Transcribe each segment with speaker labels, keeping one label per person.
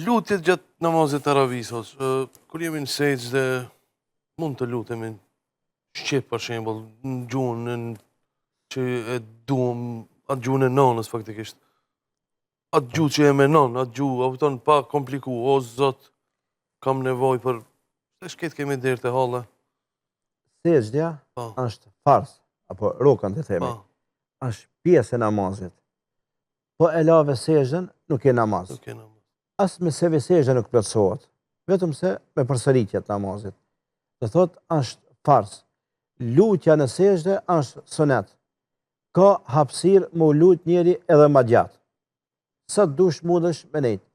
Speaker 1: Lutjet gjatë namazit taravisos, kur jemi në sejdë, mund të lutemi shqip për shembull, në gjuhën që e duam, atë gjuhën e nonës faktikisht. Atë gjuhë që e menon, atë gjuhë, kupton, pa kompliku, o Zot, kam nevojë për të shket kemi derë të halla.
Speaker 2: Sejdja është fars, apo rukën të themi, është pjesë e namazit. Po e lave sejdën, nuk e namaz. Asë me seve sejdja nuk plotësohet, vetëm se me përsëritjet namazit. Dhe thot, është fars. Lutja në sejdë është sunet. Ka hapësirë më lut njeri edhe ma gjatë. Sa të dush mundesh me nejtë.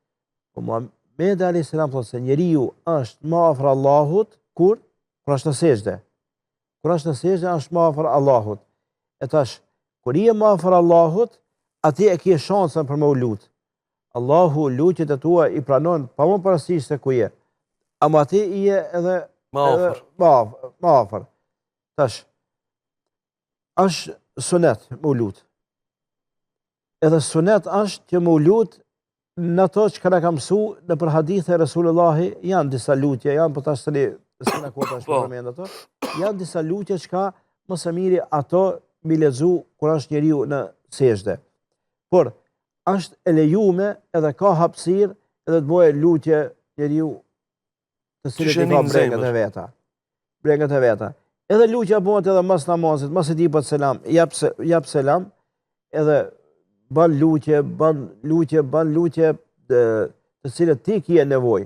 Speaker 2: Po Muhamedi a.s. thotë se njeriu është më afër Allahut kur është në sejdë. Kur është në sejdë është më afër Allahut. E tash, kur je më afër Allahut, atje e ke shansën për më lutë. Allahu lutjet e tua i pranon pa më parasysh se ku je. Ama ti i je edhe më afër. Tash, është sunet më lutë. Edhe sunet është që më lutë në to që ka ka mësu në për hadithe e Resulullahi, janë disa lutje, janë për tash të li, së në kota është përmend ato, janë disa lutje që ka më së miri ato mi lexu kur është njeriu në sejdë. Por, është e lejume edhe ka hapësirë edhe të bëjë lutje njeriu të cilët i ka brengat e veta. Brengat e veta. Edhe lutja bëhet edhe mas namazit, mas e di për selam, jap selam, edhe ban lutje të cilët ti kje nevoj.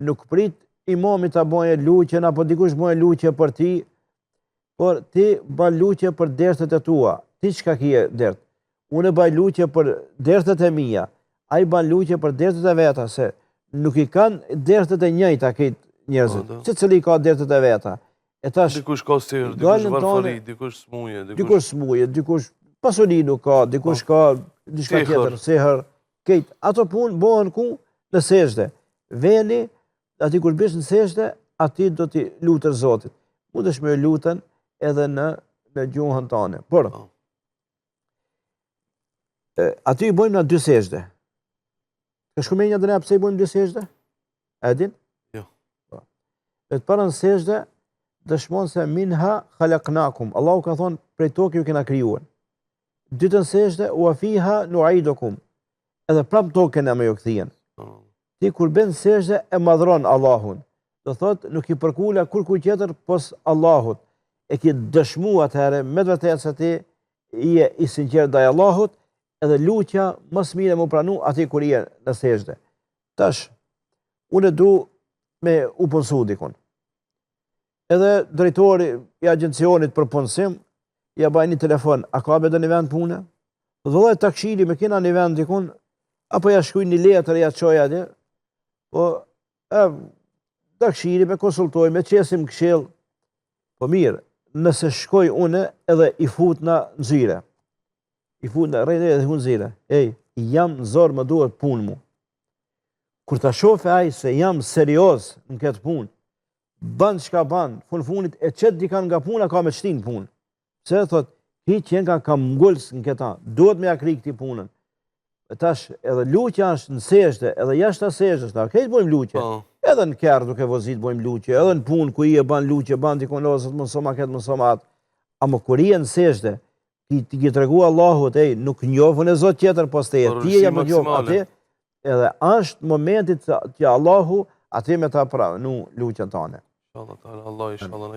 Speaker 2: Nuk prit imamit të bëjë lutjen, apo dikush bëjë lutje për ti, por ti ban lutje për dertet e tua. Ti qka kje dert? Unë e baj lutje për dertet e mija, a i ban lutje për dertet e veta, se nuk i kanë dertet e njëjta këtë njerëzit, që cili ka dertet e veta.
Speaker 1: Dikush ka sirë, dikush varfari, dikush smuje.
Speaker 2: Dikush smuje, dikush pasoni nuk ka, dikush ka diçka tjetër, seher, këtë. Ato punë bëhen ku në sejdë. Veni, ati kur bish në sejdë, ati do t'i lutër Zotit. Mundesh me lutën edhe në gjuhën tane. Por, aty i bojmë në dy sejdë. Ka shkumenja dhe ne pëse i bojmë dy sejdë? Edin?
Speaker 1: Jo.
Speaker 2: E të parën sejdë, dëshmonë se minha khalaqnakum. Allahu ka thonë, prej tokë ju kena kryuën. Dytën sejdë, u afiha nuaidukum. Edhe prap tokën e me ju këthijen. Ti kur ben sejdë e madhron Allahun. Do thotë, nuk i përkula kur ku tjetër pos Allahut. E ki dëshmu atëherë, me dvërtet se ti i sinqer ndaj Allahut, edhe lutja mësë mire më pranu ati kur je në sejdë. Tash, unë du me u punësu dikun. Edhe drejtori i agencionit për punësim, ja baj një telefon, a ka be dhe një vend punë? Dhe takshiri me kina një vend dikun, apo ja shkuj një letër, ja qoj atje, po takshiri me konsultoj, me qesim këshill, po mirë, nëse shkoj une edhe i fut në nëzire. I fut në rejtë edhe hu nëzire. Ej, jam zorë më duhet punë mu. Kur ta shofe aj se jam serios në këtë punë, ban që ka ban, funit e qëtë dikan nga puna ka me qëtin punë. Se thot, hi që jenë ka mgullës në këta, duhet me akri këti punën. E tash, edhe lutja është në sejdë, edhe jashtë të sejdës, na këtë bojmë lutje. Edhe në kërë duke vozit bojmë lutje, edhe në punë ku i e ban lutje, ban dikon lozët, mësoma këtë, mësoma atë. Amo kur i e në sejdë, ti ki të regu Allahut, nuk njofën e Zot tjetër, po s'te e ti e jam njofën ati, edhe është momentit që Allahu ati me ta pranu lutjen tane.
Speaker 1: Allah, Allah,